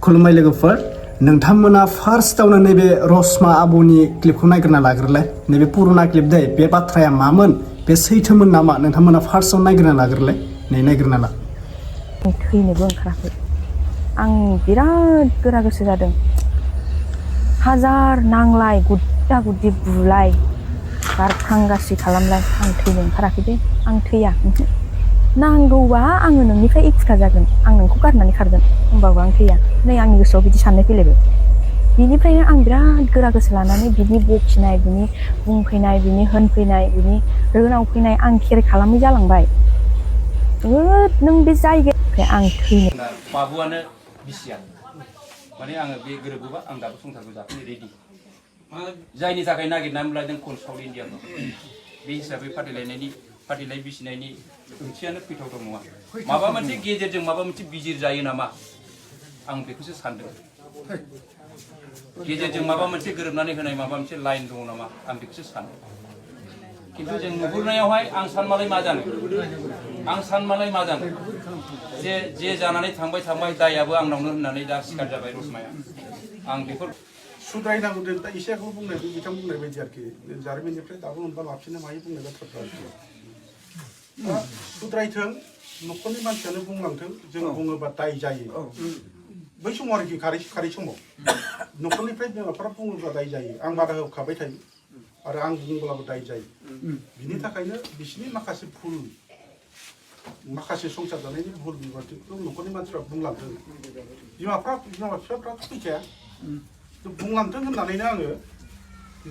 खुलुमबाय लोगोफोर नोंथांमोना फार्स्टआवनो नैबे रसमा आब'नि क्लिपखौ नायग्रोना लाग्रोलाय नैबे पुरुना क्लिप दै बे बाथ्राया मामोन बे सैथोमोन नामा नोंथांमोना फार्स्टआव नायग्रोना लाग्रोलाय नै नायग्रोना ला थैनोबो ओंखाराखै आं बिराद गोरा गोसो जादों हाजार नांलाय गुद्दा गुद्दि बुलाय गारखांगासि खालामलाय आं थैनो ओंखाराखै दे आं थैया नांगौबा आङो नोंनिफ्राय एखुथा जागोन आं नोंखौ गारनानै खारगोन होमबाबो आं थैया नै आंनि गोसोआव बिदि साननाय फैलायबाय बिनिफ्रायनो आं बिराद गोरा गोसो लानानै बिनि बखिनाय बिनि बुंफैनाय बिनि होनफैनाय बिनि रोनाव फैनाय आं केयार खालामै जालांबाय नों बे जायगानिफ्राय आं थैनो बाबुआनो बिसिया माने आङो बे गोरोबोबा आं दाबो संसारखौ जाफैनो रेडि जायनि थाखाय नागिरनानै लादों कल साउथ इन्डियाखौ बे हिसाबै फाथैलाय बिसिनायनि ओंथियानो फैथावथाव नङा माबा मोनसे गेजेरजों माबा मोनसे बिजिर जायो नामा आं बेखौसो सानदों गेजेरजों माबा मोनसे गोरोबनानै होनाय माबा मोनसे लाइन दङ नामा आं बेखौसो सानो खिन्थु जों नुहुरनायावहाय आं सानमालाय मा जानो जे जानानै थांबाय दायाबो आंनावनो होननानै दा सिखार जाबाय रसमाया आं बेफोर सुद्रायनांगौ दा एसेखौ बुंनाय बिथां बुंनाय बायदि आरोखि जारिमिननिफ्राय दाबो मोनबा लाफिननो हायो बुंनाय बाथ्राफ्रा आरोखि सुद्रायथों न'खरनि मानसियानो बुंलांथों जों बुङोबा दाय जायो बै समाव आरोखि खारै समाव न'खरनिफ्राय बिमाफोरा बुङोब्ला दाय जायो आं बादा होखाबाय थायो आरो आं बुंब्लाबो दाय जायो बिनि थाखायनो बिसिनि माखासे भुल माखासे संसार जानायनि भुल बिबादिखौ न'खरनि मानसिफ्रा बुंलांथों बिमा बिफाफ्राथ' फैखाया बुंलांथों होननानैनो आङो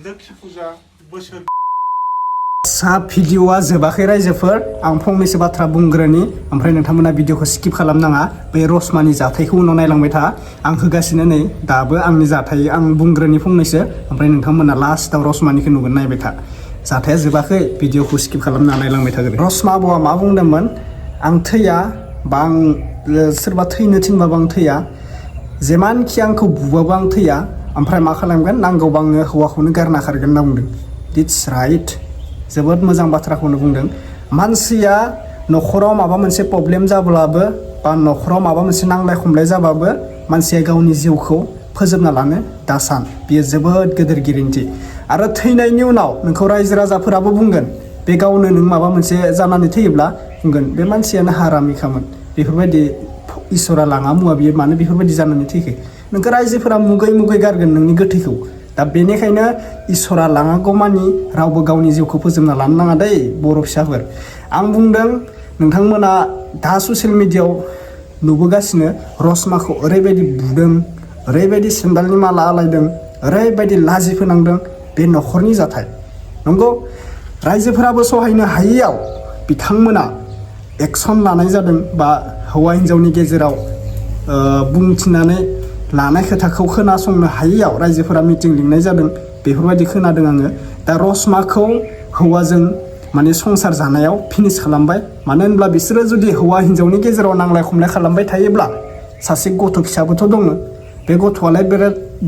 लोखि फुजा बोसोर सा भिडिअआ जोबाखै रायजोफोर आं फंनैसो बाथ्रा बुंग्रोनि ओमफ्राय नोंथांमोना भिडिअखौ स्किप खालामनाङा बे रसमानि जाथायखौ उनाव नायलांबाय था आं होगासिनो नै दाबो आंनि जाथाय आं बुंग्रोनि फंनैसो ओमफ्राय नोंथांमोना लास्टआव रसमानिखौ नुगोन नायबाय था जाथाया जोबाखै भिडिअखौ स्किप खालामना नायलांबाय थागोन रसमा आब'आ मा बुंदोंमोन आं थैया बा आं सोरबा थैनो थिनबाबो आं थैया जेमानखि आंखौ बुबाबो आं थैया ओमफ्राय मा खालामगोन नांगौबा आङो हौवाखौनो गारना खारगोन होनना बुंदों इट्स राइट जोबोद मोजां बाथ्राखौनो बुंदों मानसिया न'खराव माबा मोनसे प्रब्लेम जाब्लाबो बा न'खराव माबा मोनसे नांलाय खमलाय जाबाबो मानसिया गावनि जिउखौ फोजोबना लानो दासान बियो जोबोद गिदिर गिरिन्थि आरो थैनायनि उनाव नोंखौ रायजो राजाफोराबो बुंगोन बे गावनो नों माबा मोनसे जानानै थैयोब्ला बुंगोन बे मानसियानो हारामिखामोन बेफोरबायदि इसोरा लाङा मुवा बियो मानो बेफोरबायदि जानानै थैखो नोंखौ रायजोफोरा मुगै गारगोन नोंनि गोथैखौ दा बेनिखायनो इसोरा लाङागौमानि रावबो गावनि जिउखौ फोजोबना लानो नाङा दै बर' फिसाफोर आं बुंदों नोंथांमोना दा ससियेल मिडियायाव नुबोगासिनो रसमाखौ ओरैबायदि बुदों ओरैबायदि सेन्डालनि माला आलायदों ओरैबायदि लाजि फोनांदों बे न'खरनि जाथाय नंगौ रायजोफोराबो सहायनो हायैयाव बिथांमोना एक्सन लानाय जादों बा हौवा हिन्जावनि गेजेराव बुंथिनानै लानाय खोथाखौ खोनासंनो हायैयाव रायजोफोरा मिटिं लिंनाय जादों बेफोरबायदि खोनादों आङो दा रसमाखौ हौवाजों माने संसार जानायाव फिनिश खालामबाय मानो होनब्ला बिसोरो जुदि हौवा हिन्जावनि गेजेराव नांलाय खमलाय खालामबाय थायोब्ला सासे गथ' फिसाबोथ' दङ बे गथ'आलाय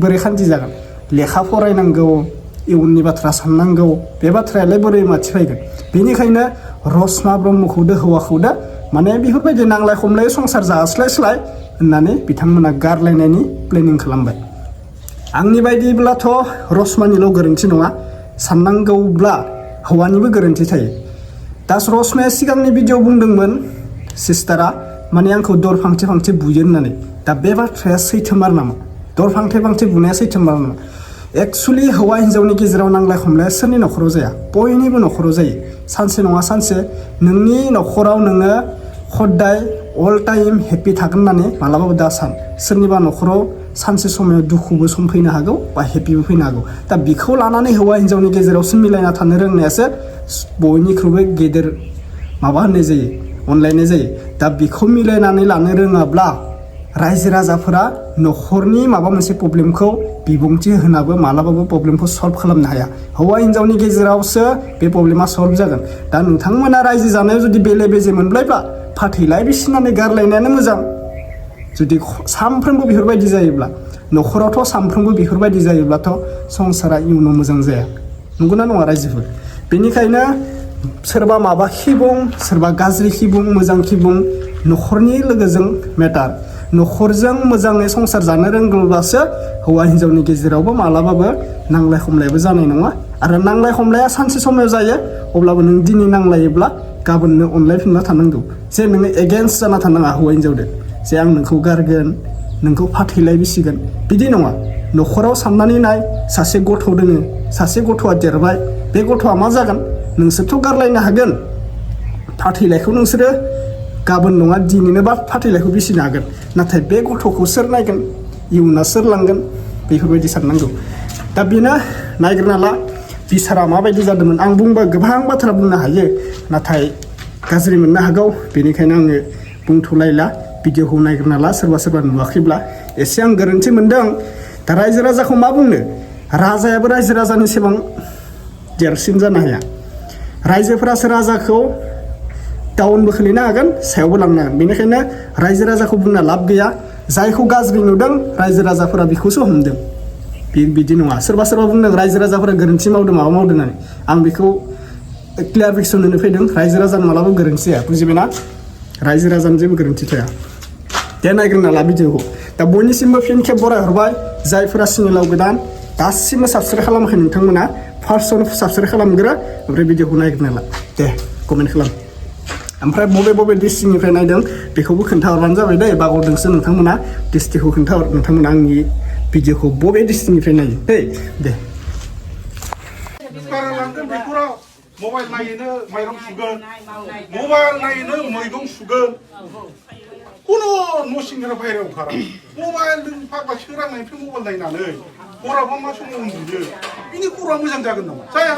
बोरै खान्थि जागोन लेखा फरायनांगौ इयुननि बाथ्रा साननांगौ बे बाथ्रायालाय बोरै माथि फैगोन बेनिखायनो रसमा ब्रह्मखौदो हौवाखौदो माने बेफोरबायदि नांलाय खमलाय संसार जास्लायस्लाय होननानै बिथांमोना गारलायनायनि प्लेनिं खालामबाय आंनि बायदिब्लाथ' रसमानिल' गोरोन्थि नङा साननांगौब्ला हौवानिबो गोरोन्थि थायो दा रसमाया सिगांनि भिडिअ बुंदोंमोन सिस्टारा माने आंखौ दर फांथे बुयो होननानै दा बे बाथ्राया सैथोमार नामा दर फांथे बुनाया सैथोमार नामा एक्सुवेलि हौवा हिन्जावनि गेजेराव नांलाय खमलाया सोरनि न'खराव जाया बयनिबो न'खराव जायो सानसे नङा सानसे नोंनि न'खराव नोङो हदाय अल टाइम हेपि थागोन होननानै मालाबाबो दा सान सोरनिबा न'खराव सानसे समाव दुखुबो सम फैनो हागौ बा हेपिबो फैनो हागौ दा बिखौ लानानै हौवा हिन्जावनि गेजेरावसो मिलायना थानो रोंनायासो बयनिख्रुइबो गेदेर माबा होननाय जायो अनलायनाय जायो दा बिखौ मिलायनानै लानो रोङाब्ला रायजो राजाफोरा न'खरनि माबा मोनसे प्रब्लेमखौ बिबुंथि होनाबो मालाबाबो प्रब्लेमखौ सल्भ खालामनो हाया हौवा हिन्जावनि गेजेरावसो बे प्रब्लेमा सल्भ जागोन दा नोंथांमोना रायजो जानायाव जुदि बेले बेजे मोनबायब्ला फाथैलाय बिसिनानै गारलायनायानो मोजां जुदि सामफ्रोमबो बेफोरबायदि जायोब्ला न'खरावथ' सामफ्रोमबो बेफोरबायदि जायोब्लाथ' संसारा इयुनाव मोजां जाया नंगौना नङा रायजोफोर बेनिखायनो सोरबा माबा खिबुं सोरबा गाज्रि खिबुं मोजां खिबुं न'खरनि लोगोजों मेटार न'खरजों मोजाङै संसार जानो रोंगौब्लासो हौवा हिन्जावनि गेजेरावबो मालाबाबो नांलाय खमलायबो जानाय नङा आरो नांलाय खमलाया सानसे समाव जायो अब्लाबो नों दिनै नांलायोब्ला गाबोननो अनलायफिनना थानांगौ जे नोङो एगेन्स्ट जाना थानाङा हौवा हिन्जावदो जे आं नोंखौ गारगोन नोंखौ फाथैलाय बिसिगोन बिदि नङा न'खराव साननानै नाय सासे गथ' दोङो सासे गथ'आ देरबाय बे गथ'आ मा जागोन नोंसोरथ' गारलायनो हागोन फाथैलायखौ नोंसोरो गाबोन नङा दिनैनो बा फाथैलायखौ बिसिनो हागोन नाथाय बे गथ'खौ सोर नायगोन इयुना सोर लांगोन बेफोरबायदि साननांगौ दा बेनो नायग्रोना ला बिसारा माबायदि जादोंमोन आं बुंबा गोबां बाथ्रा बुंनो हायो नाथाय गाज्रि मोननो हागौ बेनिखायनो आङो बुंथ'लायला भिडिअखौ नायग्रोना ला सोरबा नुवाखैब्ला एसे आं गोरोन्थि मोनदों दा रायजो राजाखौ मा बुंनो राजायाबो रायजो राजानि सेबां देरसिन जानो हाया रायजोफोरासो राजाखौ डाउनबो खोलैनो हागोन सायावबो लांनो हागोन बेनिखायनो रायजो राजाखौ बुंना लाब गैया जायखौ गाज्रि नुदों रायजो राजाफोरा बेखौसो हमदों बिदि नङा सोरबा बुंदों रायजो राजाफोरा गोरोन्थि मावदों माबा मावदों होननानै आं बेखौ क्लियारिफिकेसन होनो फैदों रायजो राजानि मालाबा गोरोन्थि जाया बुजिबायना रायजो राजानि जेबो गोरोन्थि थाया दे नायग्रोना ला भिडिअखौ दा बयनिसिमबो फिन खेब बरायहरबाय जायफोरा चेनेलाव गोदान दासिमबो साबसक्राइब खालामाखै नोंथांमोना फार्स्टआवनो साबसक्राइब खालामग्रो ओमफ्राय भिडिअखौ नायग्रोना ला दे कमेन्ट खालाम ओमफ्राय बबे डिस्ट्रिक्टनिफ्राय नायदों बेखौबो खोन्थाहरबानो जाबाय दे बावदोंसो नोंथांमोना डिस्ट्रिक्टखौ खोन्थाहर नोंथांमोना आंनि भिडिअखौ बबे डिस्ट्रिक्टनिफ्राय नायो दे लांगोन बेफोराव मबाइल नायनो माइरं सुगोन मबाइल नायनो मैगं सुगोन कुनु न' सिंनिफ्राय बाहेरायाव ओंखारा मबाइल फाग्ला सोरांनायनिफ्राय मबाइल नायनानै हराबा मा समाव उन्दुयो बिनि खर'आ मोजां जागोन नामा जाया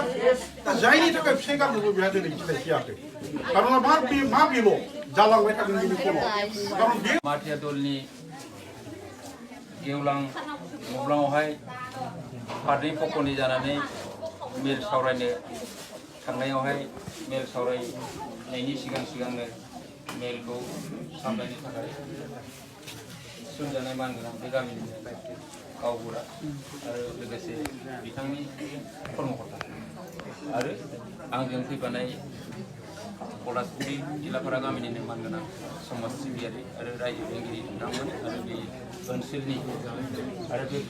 दा जायनि थाखाय फिसाइ गारनोबो बेहा दिनै फिथाइ फैयाखै खार'ना मा बेल' जालांबाय थागोन बिनि खर'आ खारन बे माथिया दलनि गेवलां गब्लाङावहाय फारनै पक'नि जानानै मेल सावरायनो थांनायावहाय मेल सावरायनायनि सिगांनो मेलखौ सामलायनो थाखाय थिसनजानाय मानगोनां बे गामिनि गावबुरा आरो लोगोसे बिथांनि कर्मकर्ता आरो आंजों फैफानाय पलासपुरि जिल्लापारा गामिनिनो मानगोनां समाज सिबियारि आरो रायजो बेंगिरि बिथांमोन आरो बे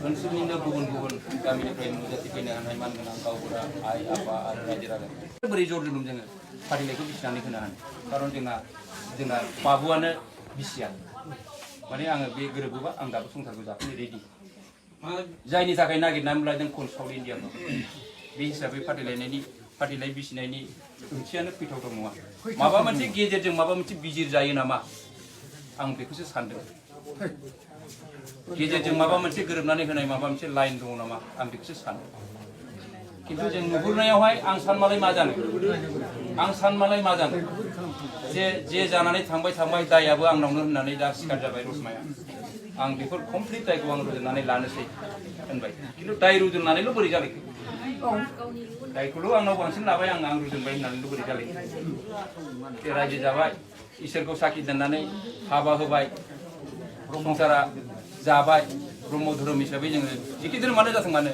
ओनसोलनिनो गुबुन गामिनिफ्राय नुजाथि फैनो हानाय मानगोनां गावबुरा आइ आफा आरो रायजो राजा बोरै जर जुलुम जोङो फारिलाइखौ बिसिनानै होनो हानो खारन जोंना बाबुआनो बिसिया माने आङो बे गोरोबोबा आं दाबो संसारखौ जाफैनो रेडि जायनि थाखाय नागिरनानै लादों कल साउथ इण्डियाखौ बे हिसाबै फाथैलाय बिसिनायनि ओंथियानो फैथावथाव नङा माबा मोनसे गेजेरजों माबा मोनसे बिजिर जायो नामा आं बेखौसो सानदों गेजेरजों माबा मोनसे गोरोबनानै होनाय माबा मोनसे लाइन दङ नामा आं बेखौसो सानो खिन्थु जों नुहुरनायावहाय आं सानमालाय मा जानो जे जानानै थांबाय दायाबो आंनावनो होननानै दा सिखार जाबाय रसमाया आं बेफोर कमप्लिट दायखौ आं रुजुननानै लानोसै होनबाय खिन्थु दाय रुजुननानैल' बोरै जालायखो दायखौल' आंनाव बांसिन लाबाय आं रुजुनबाय होननानैल' बोरै जालायखो बे रायजो जाबाय इसोरखौ साखि दोननानै हाबा होबाय संसारा जाबाय ब्रह्म धोरोम हिसाबै जोङो जिखि धोरोमानो जाथों मानो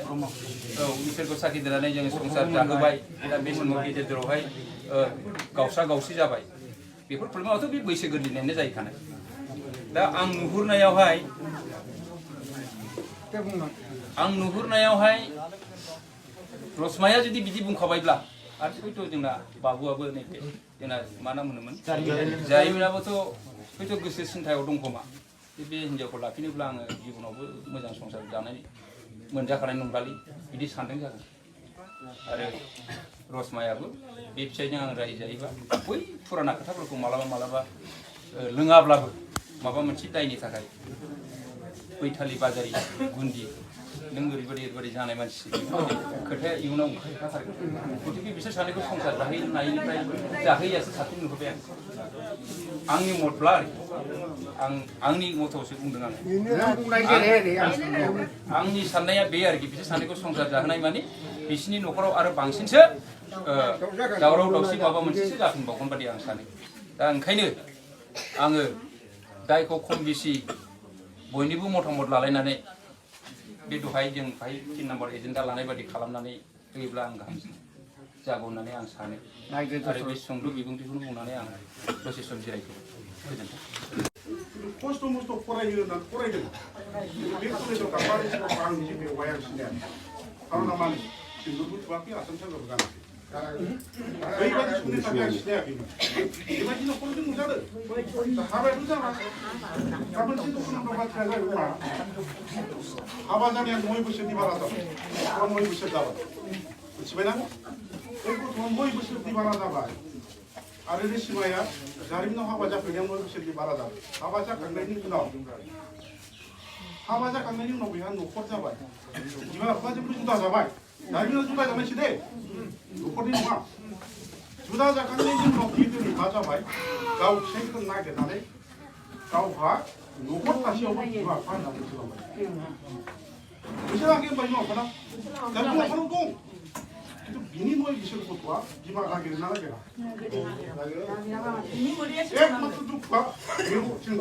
औ इसोरखौ साखि दोननानै जोङो संसार जाहोबाय दा बे समाव गेजेरावहाय गावस्रा गावस्रि जाबाय बेफोर प्रब्लेमावथ' बे बैसो गोरलैनिफ्रायनो जाहैखानाय दा आं नुहुरनायावहाय रसमाया जुदि बिदि बुंखाबायब्ला आरो हयथ' जोंना बाबुआबो नैबे जोंना मा नाम होनोमोन जारिमिनाबोथ' हयथ' गोसो सिन्थायाव दंखोमा बे हिन्जावखौ लाफिनोब्ला आङो जिबनावबो मोजां संसार जानाय मोनजाखानाय नंलालै बिदि सानदों जागोन आरो रसमायाबो बे फिसाइजों आं रायजो जायोबा बै फुराना खोथाफोरखौ मालाबा लोङाब्लाबो माबा मोनसे दायनि थाखाय बैथालि बाजारि गुन्दि नों ओरैबायदि जानाय मानसि खोथाया इयुनाव ओंखारखाथारगोन गथिखे बिसोर सानैखौ संसार जाहैनायनिफ्राय जाहैयासो साबसिन नुहुरबाय आंनि मतब्ला आंनि मथआवसो बुंदों आंनि साननाया बे आरोखि बिसोर सानैखौ संसार जाहोनाय माने बिसिनि न'खराव आरो बांसिनसो दावराव दावसि माबा मोनसेसो जाफिनबावगोन बादि आं सानो दा ओंखायनो आङो दायखौ खम बेसि बयनिबो मतामत लालायनानै बे दहाय जों बाहाय 3 नाम्बार एजेन्डा लानाय बादि खालामनानै होयोब्ला आं गाहाम जागौ होननानै आं सानो आरो बे सुंद' बिबुंथिखौनो बुंनानै आं दसे सम जिरायथ'बाय गोजोन्थों खस्थ' मस्थ' फरायो होननानै फरायदों बे कलेजाव गाबबारि सिगाङाव आंनि जिउ बेवहाय आं सिनाया खारना मानो सिन्दुरबो थुवाखै आसाम सानजाबो गानाखै बैबायदि समनि थाखाय आं सिनायाखैमोन बेबायदि न'खरजों नुजादों हाबायाथ' जाला दा मोनसे दुखुनांथाव बाथ्राया जाहैबाय मा हाबा जानाया 9 बोसोरनि बारा जाबाय 9 बोसोर जाबाय मिथिबायना बे गथ'आ 9 बोसोरनि बारा जाबाय आरो रेसिमाया जारिमिनाव हाबा जाफैनायाव 9 बोसोरनि बारा जाबाय हाबा जाखांनायनि उनाव बेहा न'खर जाबाय बिमा बिफाजोंबो जुदा जाबाय जारिमिनाव जुदा जानायसो दे न'खरनि नङा जुदा जाखांनायनि उनाव बियो दिनै मा जाबाय गाव फिसाइखौ नागिरनानै गावहा न'खर थासेयावबो बिमा बिफा होननानै सोलांबाय बैसोराखै होनबा बिमा बिफाना दा बिमा बिफानाव दं কিন্তু বিনিময় বিষয় কতোয়া বিমা লাগে না লাগে না একমাত্র দুঃখ বেগু ছিল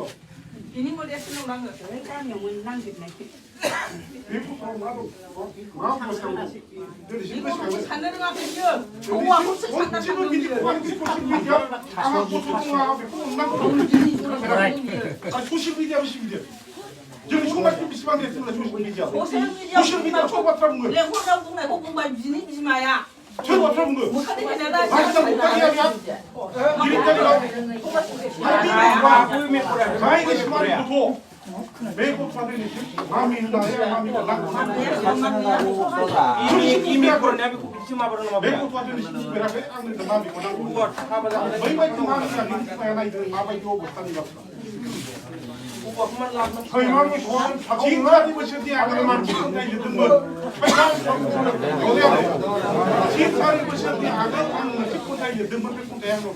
বিনিময় ছিল নাঙ্গো গামিयाव नांगिरनाय बेखौ खालामनांगौ मा बोसोराव दिनै 이거 산는 거거든요. 오와고스 산다 지금 미디 소셜 미디어 아마 보통아 बेखौ नांगौ 아 소셜 미디어 미디어 저기 정말 비슷한 게 있습니다 소셜 미디어 소셜 미디어 처음 봤다 본 거예요 랭호라고 고 공부할 비니 비마야. 처음 봤다 본 거예요 못하는 게 내가 진짜 못하게 하면 이리저리가 가이드 시간이 보통 매고 받으니 마음이 나야 마음이 나고 이미 그러냐 그 비치마 버는 거 매고 받으니 시베라베 안는 마음이 나고 매이마이 마음이 나고 나이 마음이 오고 하는 거 저희 마음이 좋아하는 지금까지 보셨지 않은 마음 지금까지 듣는 건 지금까지 보셨지 않은 마음 지금까지 듣는 건 대한 거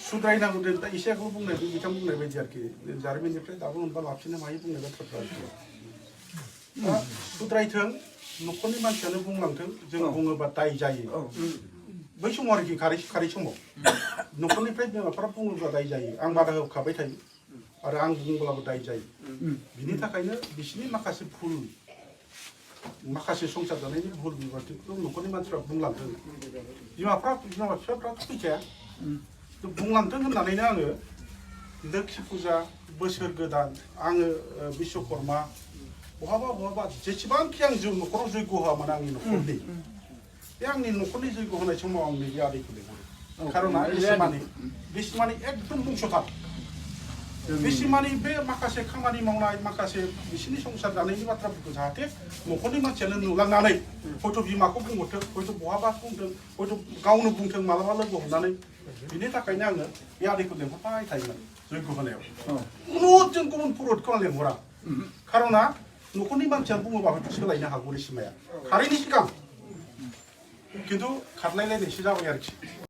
수다이나고 된다 이시아고 부분에 비참 부분에 베지 않게 자르면이프레 다분 바 랍시네 많이 부분에 가 수다이튼 너코니 만찬을 부분랑튼 정 부분을 받다 이자이 बै समाव आरोखि खारै समाव न'खरनिफ्राय बिमा बिफाफ्रा बुङोब्ला दाय जायो आं बादा होखाबाय थायो आरो आं बुंब्लाबो दाय जायो बिनि थाखायनो बिसिनि माखासे भुल माखासे संसार जानायनि भुल बिबादिखौ न'खरनि मानसिफ्रा बुंलांदों बिमा बिफाफ्राथ' फैखाया बुंलांथों होननानैनो आङो लोक्षि फुजा बोसोर गोदान आङो बिश्वकर्मा बहाबा जेसेबांखि आं जों न'खराव जयग' होआमोन आंनि न'खरनि बे आंनि न'खरनि जयग' होनाय समाव आं नैबे आदैखौ लेंहरो खार'ना बिसिमानि एकदम बंस'थार बिसिमानि बे माखासे खामानि मावनाय माखासे बिसिनि संसार जानायनि बाथ्राफोरखौ जाहाथे न'खरनि मानसियानो नुलांनानै हयथ' बिमाखौ बुंहरथों हयथ' बहाबा बुंथों हयथ' गावनो बुंथों मालाबा लोगो हमनानै बिनि थाखायनो आङो बे आदैखौ लेंहरबाय थायोमोन जयग' होनायाव खुनु जों गुबुन पुर'हितखौ आं लेंहरा खार'ना न'खरनि मानसिया बुङोबा हयथ' सोलायनो हागौ रेसिमाया खारैनि सिगां खिन्थु खारलायलायनायसो जाबाय आरोखि